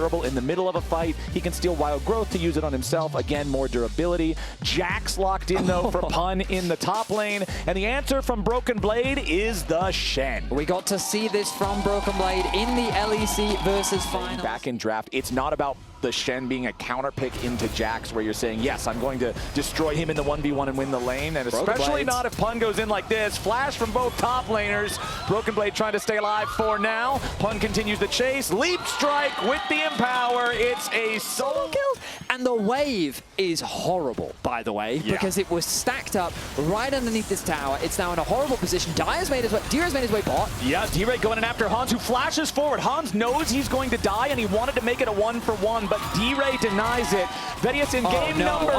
durable in the middle of a fight. He can steal Wild Growth to use it on himself. Again, more durability. Jax locked in, though, for Pun in the top lane. And the answer from Broken Blade is the Shen. We got to see this from Broken Blade in the LEC versus Finals. Back in draft, it's not about the Shen being a counter pick into Jax where you're saying, yes, I'm going to destroy him in the 1v1 and win the lane, and especially not if Pun goes in like this. Flash from both top laners. Broken Blade trying to stay alive for now. Pun continues the chase. Leap strike with the Empower. It's a solo kill. And the wave is horrible, by the way, because it was stacked up right underneath this tower. It's now in a horrible position. Dire's made his way bot. Yeah, D-Ray going in after Hans, who flashes forward. Hans knows he's going to die, and he wanted to make it a 1-for-1, but D-Ray denies it. Vedius in game number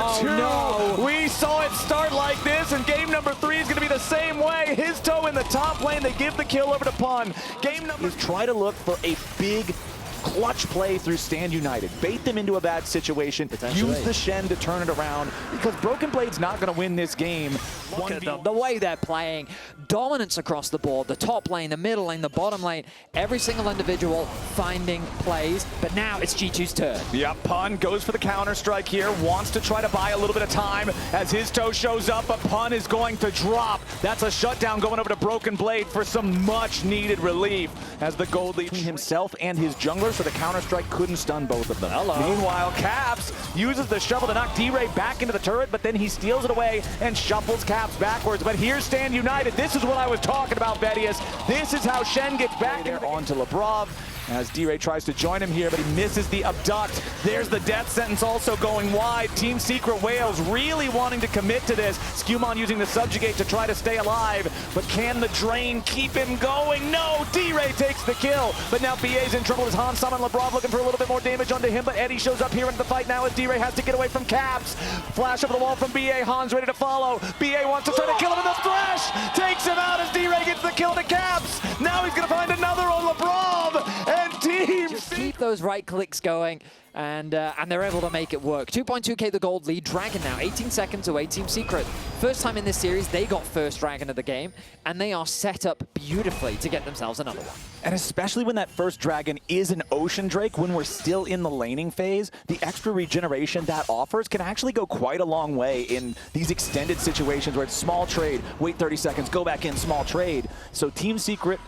2. We saw it start like this, and game number 3 is going to be the same way. His toe in the top lane. They give the kill over to Pun. Game number... Try to look for a big clutch play through Stand United. Bait them into a bad situation. Use the Shen to turn it around, because Broken Blade's not going to win this game. Look at the way they're playing. Dominance across the board. The top lane, the middle lane, the bottom lane. Every single individual finding plays. But now it's G2's turn. Yeah, Pun goes for the counter strike here. Wants to try to buy a little bit of time as his toe shows up, but Pun is going to drop. That's a shutdown going over to Broken Blade for some much needed relief as the gold lead between himself and his jungler, so the counter strike couldn't stun both of them. Meanwhile, Caps uses the shovel to knock D-Ray back into the turret, but then he steals it away and shuffles Caps backwards. But here's Stand United. This is what I was talking about, Vedius. This is how Shen gets back there onto Labrov as D-Ray tries to join him here, but he misses the abduct. There's the death sentence also going wide. Team Secret Wales really wanting to commit to this. Skewmon using the subjugate to try to stay alive, but can the drain keep him going? No, D-Ray takes the kill, but now BA's in trouble as Hans summon Labrov looking for a little bit more damage onto him, but Eddie shows up here into the fight now as D-Ray has to get away from Caps. Flash over the wall from BA, Hans ready to follow. BA wants to try to kill him, and the thrash takes him out as D-Ray gets the kill to Caps. Now he's gonna find another on Labrov, and Team just keep those right clicks going, and they're able to make it work. 2.2k the gold lead. Dragon now 18 seconds away. Team Secret, first time in this series, they got first Dragon of the game, and they are set up beautifully to get themselves another one. And especially when that first Dragon is an Ocean Drake, when we're still in the laning phase, the extra regeneration that offers can actually go quite a long way in these extended situations where it's small trade, wait 30 seconds, go back in, small trade. So Team Secret,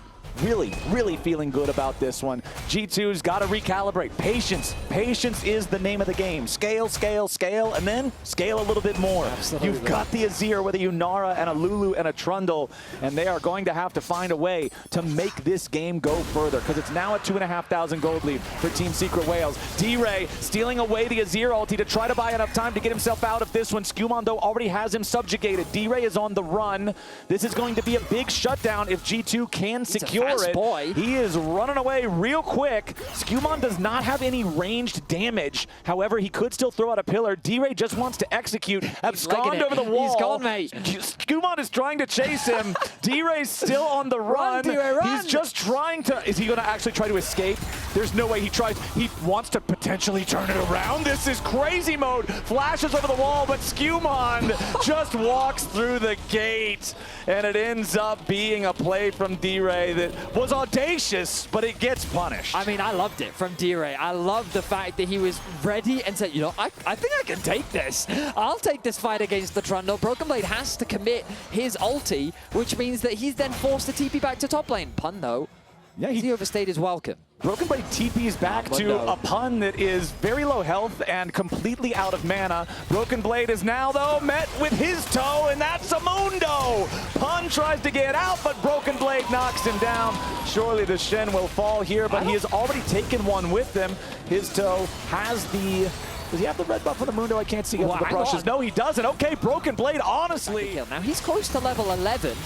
really feeling good about this one. G2's got to recalibrate. Patience. Patience is the name of the game. Scale, scale, scale, and then scale a little bit more. Absolutely. You've got the Azir with a Yunara and a Lulu and a Trundle, and they are going to have to find a way to make this game go further, because it's now a 2,500 gold lead for Team Secret Wales. D-Ray stealing away the Azir ulti to try to buy enough time to get himself out of this one. Skewmon, though, already has him subjugated. D-Ray is on the run. This is going to be a big shutdown if G2 can secure it. Boy. He is running away real quick. Skewmon does not have any ranged damage. However, he could still throw out a pillar. D-Ray just wants to execute. Abscond over the wall. He's gone, mate. Skewmon is trying to chase him. D-Ray's still on the run. Run. He's just trying to... Is he going to actually try to escape? There's no way he tries. He wants to potentially turn it around. This is crazy mode. Flashes over the wall, but Skewmon just walks through the gate. And it ends up being a play from D-Ray that was audacious, but it gets punished. I mean, I loved it from D-Ray. I loved the fact that he was ready and said, you know, I think I can take this. I'll take this fight against the Trundle. Broken Blade has to commit his ulti, which means that he's then forced to TP back to top lane. Pun, though, he overstayed his welcome. Broken Blade TP's back to a Pun that is very low health and completely out of mana. Broken Blade is now, though, met with his toe, and that's a Mundo! Pun tries to get out, but Broken Blade knocks him down. Surely the Shen will fall here, but he has already taken one with him. His toe has the... Does he have the red buff on the Mundo? I can't see the brushes. No, he doesn't. Okay, Broken Blade, honestly. Now he's close to level 11,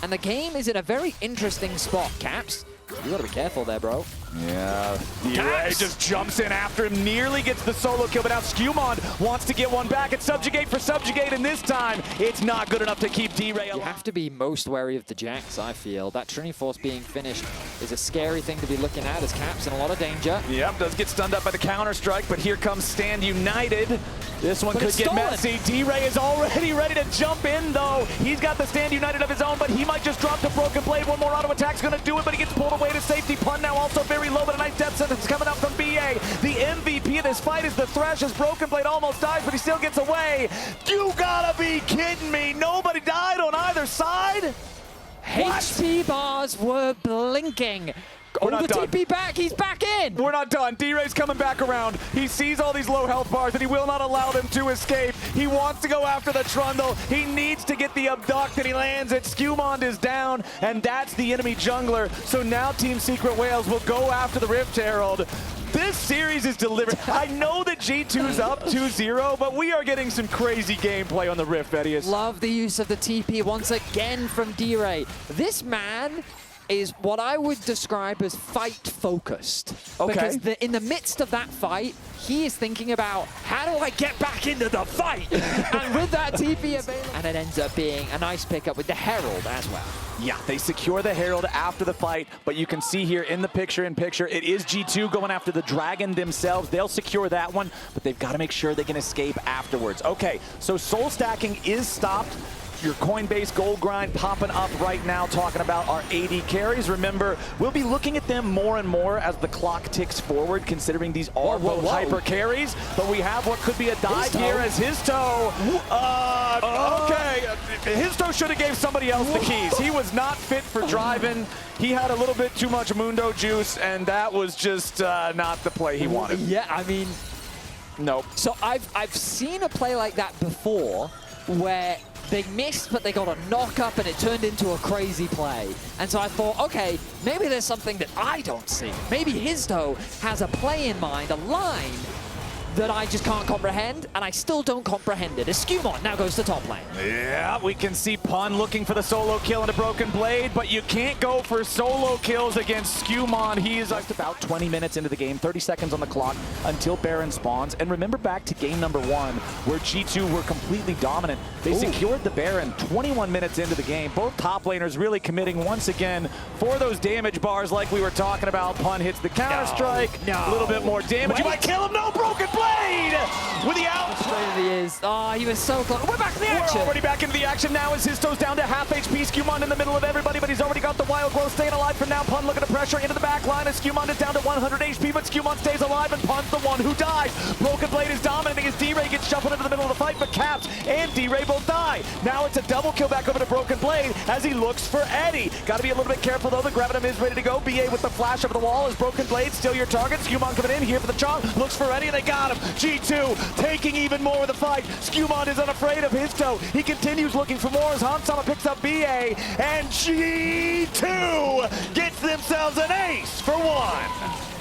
and the game is in a very interesting spot, Caps. You gotta be careful there, bro. Yeah. D-Ray just jumps in after him, nearly gets the solo kill, but now Skewmon wants to get one back. It's subjugate for subjugate, and this time it's not good enough to keep D-Ray alive. You have to be most wary of the Jax, I feel. That Trinity Force being finished is a scary thing to be looking at as Cap's in a lot of danger. Yep, does get stunned up by the counter-strike, but here comes Stand United. This one could get messy. D-Ray is already ready to jump in, though. He's got the Stand United of his own, but he might just drop to Broken Blade. One more auto attack's going to do it, but he gets pulled away to safety. Pun now also very low, but a nice death sentence coming out from BA. The MVP of this fight is the Thresh, as Broken Blade almost dies, but he still gets away. You gotta be kidding me. Nobody died on either side? HP bars were blinking. We're not done. TP back, he's back in. We're not done. D-Ray's coming back around. He sees all these low health bars and he will not allow them to escape. He wants to go after the Trundle. He needs to get the abduct and he lands it. Skewmond is down and that's the enemy jungler. So now Team Secret Whales will go after the Rift Herald. This series is delivered. I know that G2's up 2-0, but we are getting some crazy gameplay on the Rift, Edius. Love the use of the TP once again from D-Ray. This man is what I would describe as fight-focused. Okay. Because in the midst of that fight, he is thinking about, how do I get back into the fight? And with that TP available, and it ends up being a nice pickup with the Herald as well. Yeah, they secure the Herald after the fight, but you can see here in the picture-in-picture, it is G2 going after the Dragon themselves. They'll secure that one, but they've got to make sure they can escape afterwards. Okay, so soul stacking is stopped. Your Coinbase gold grind popping up right now, talking about our AD carries. Remember, we'll be looking at them more and more as the clock ticks forward, considering these are both hyper carries. But we have what could be a dive here as his toe. Okay, his toe should have gave somebody else the keys. He was not fit for driving. He had a little bit too much Mundo juice, and that was just not the play he wanted. Yeah, I mean, nope. So I've seen a play like that before, where they missed, but they got a knock up and it turned into a crazy play. And so I thought, okay, maybe there's something that I don't see. Maybe Hizdo has a play in mind, a line that I just can't comprehend, and I still don't comprehend it. As Skewmon now goes to top lane. Yeah, we can see Pun looking for the solo kill into Broken Blade, but you can't go for solo kills against Skewmon. He is just about 20 minutes into the game, 30 seconds on the clock until Baron spawns. And remember back to game number 1, where G2 were completely dominant. They secured the Baron 21 minutes into the game. Both top laners really committing once again for those damage bars like we were talking about. Pun hits the counter-strike, a little bit more damage. You might kill him, no, Broken Blade! With the out. He is. Oh, he was so close. We're back in the action. We're already back into the action now as his toes down to half HP. Skewmon in the middle of everybody, but he's already got the Wild Growth staying alive for now. Pun looking to pressure into the back line as Skewmon is down to 100 HP, but Skewmon stays alive and Pun's the one who dies. Broken Blade is dominating as D-Ray gets shuffled into the middle of the fight, but Caps and D-Ray both die. Now it's a double kill back over to Broken Blade as he looks for Eddie. Got to be a little bit careful though. The Gravitum is ready to go. BA with the flash over the wall as Broken Blade still your target. Skewmon coming in here for the chomp. Looks for Eddie and they got him. G2 taking even more of the fight. Skewmon is unafraid of his toe. He continues looking for more as Hansama picks up BA, and G2 gets themselves an ace for 1.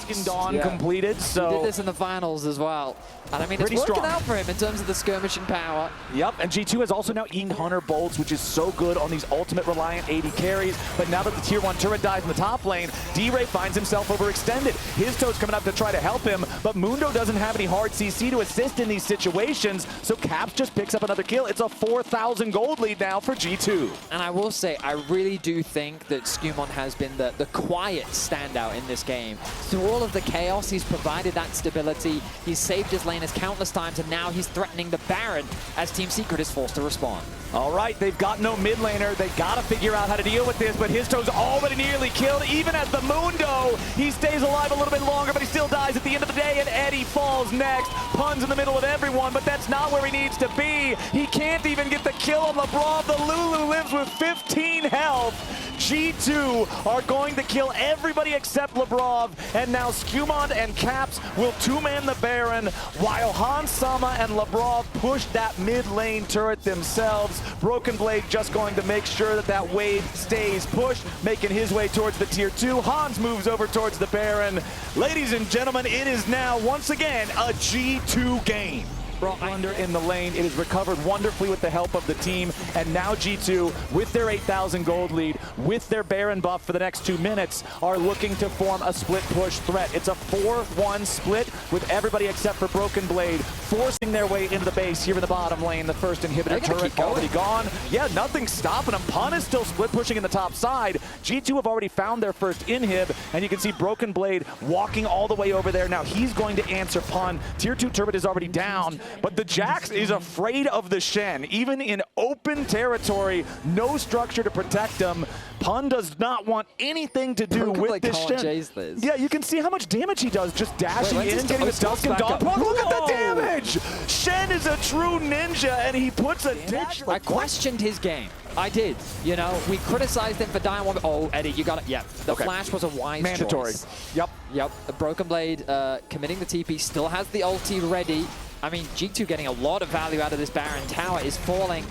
Dusk and Dawn completed, so... He did this in the finals as well. And I mean, it's working out for him in terms of the skirmishing power. Yep, and G2 has also now eaten Hunter Bolts, which is so good on these ultimate reliant AD carries. But now that the tier 1 turret dies in the top lane, D-Ray finds himself overextended. His toe's coming up to try to help him, but Mundo doesn't have any hard CC to assist in these situations, so Caps just picks up another kill. It's a 4,000 gold lead now for G2. And I will say, I really do think that Skewmon has been the quiet standout in this game. Through all of the chaos, he's provided that stability. He's saved his lane countless times, and now he's threatening the Baron as Team Secret is forced to respond. All right, they've got no mid laner. They got to figure out how to deal with this, but his toe's already nearly killed. Even as the Mundo, he stays alive a little bit longer, but he still dies at the end of the day, and Eddie falls next. Pun's in the middle of everyone, but that's not where he needs to be. He can't even get the kill on LeBron. The Lulu lives with 15 health. G2 are going to kill everybody except Lebrov, and now Skewmon and Caps will two-man the Baron, while Hansama and Lebrov push that mid lane turret themselves. Broken Blade just going to make sure that that wave stays pushed, making his way towards the tier 2. Hans moves over towards the Baron. Ladies and gentlemen, it is now once again a G2 game. Under in the lane. It is recovered wonderfully with the help of the team. And now G2, with their 8,000 gold lead, with their Baron buff for the next 2 minutes, are looking to form a split push threat. It's a 4-1 split with everybody except for Broken Blade forcing their way into the base here in the bottom lane. The first inhibitor turret already gone. Yeah, nothing's stopping them. Pun is still split pushing in the top side. G2 have already found their first inhib, and you can see Broken Blade walking all the way over there. Now he's going to answer Pun. Tier 2 turret is already down. But the Jax is afraid of the Shen. Even in open territory, no structure to protect him. Pun does not want anything to do with this Shen. Yeah, you can see how much damage he does just dashing in and getting the Dusk and Dawn. Look at the damage! Shen is a true ninja, and he puts a dash. I questioned his game. I did. You know, we criticized him for dying one. Oh, Eddie, you got it. Yeah, the flash was a wise mandatory choice. Yep. The Broken Blade committing the TP, still has the ulti ready. I mean, G2 getting a lot of value out of this Baron. Tower is falling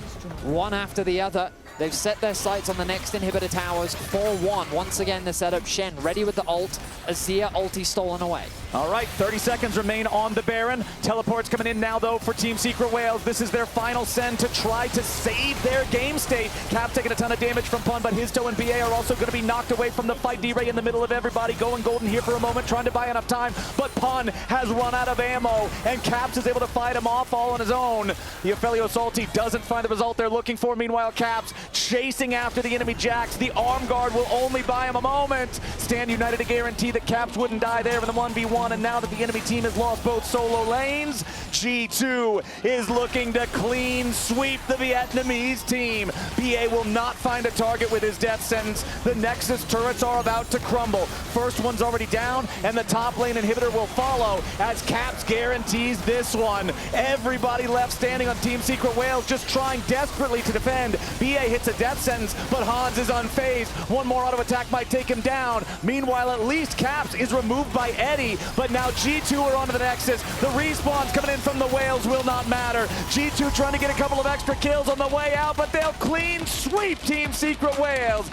one after the other. They've set their sights on the next inhibitor towers. 4-1. Once again, the setup. Shen ready with the ult. Azir ulti stolen away. All right, 30 seconds remain on the Baron. Teleports coming in now, though, for Team Secret Whales. This is their final send to try to save their game state. Cap taking a ton of damage from Pun, but Hizto and BA are also going to be knocked away from the fight. D-Ray in the middle of everybody, going golden here for a moment, trying to buy enough time, but Pun has run out of ammo, and Caps is able to fight him off all on his own. The Aphelios ulti doesn't find the result they're looking for. Meanwhile, Caps chasing after the enemy Jax. The arm guard will only buy him a moment. Stand United to guarantee that Caps wouldn't die there in the 1v1, and now that the enemy team has lost both solo lanes, G2 is looking to clean sweep the Vietnamese team. BA will not find a target with his death sentence. The Nexus turrets are about to crumble. First one's already down, and the top lane inhibitor will follow as Caps guarantees this one. Everybody left standing on Team Secret Whales just trying desperately to defend. BA hits a death sentence, but Hans is unfazed. One more auto attack might take him down. Meanwhile, at least Caps is removed by Eddie, but now G2 are onto the Nexus. The respawns coming in from the Whales will not matter. G2 trying to get a couple of extra kills on the way out, but they'll clean sweep Team Secret Whales.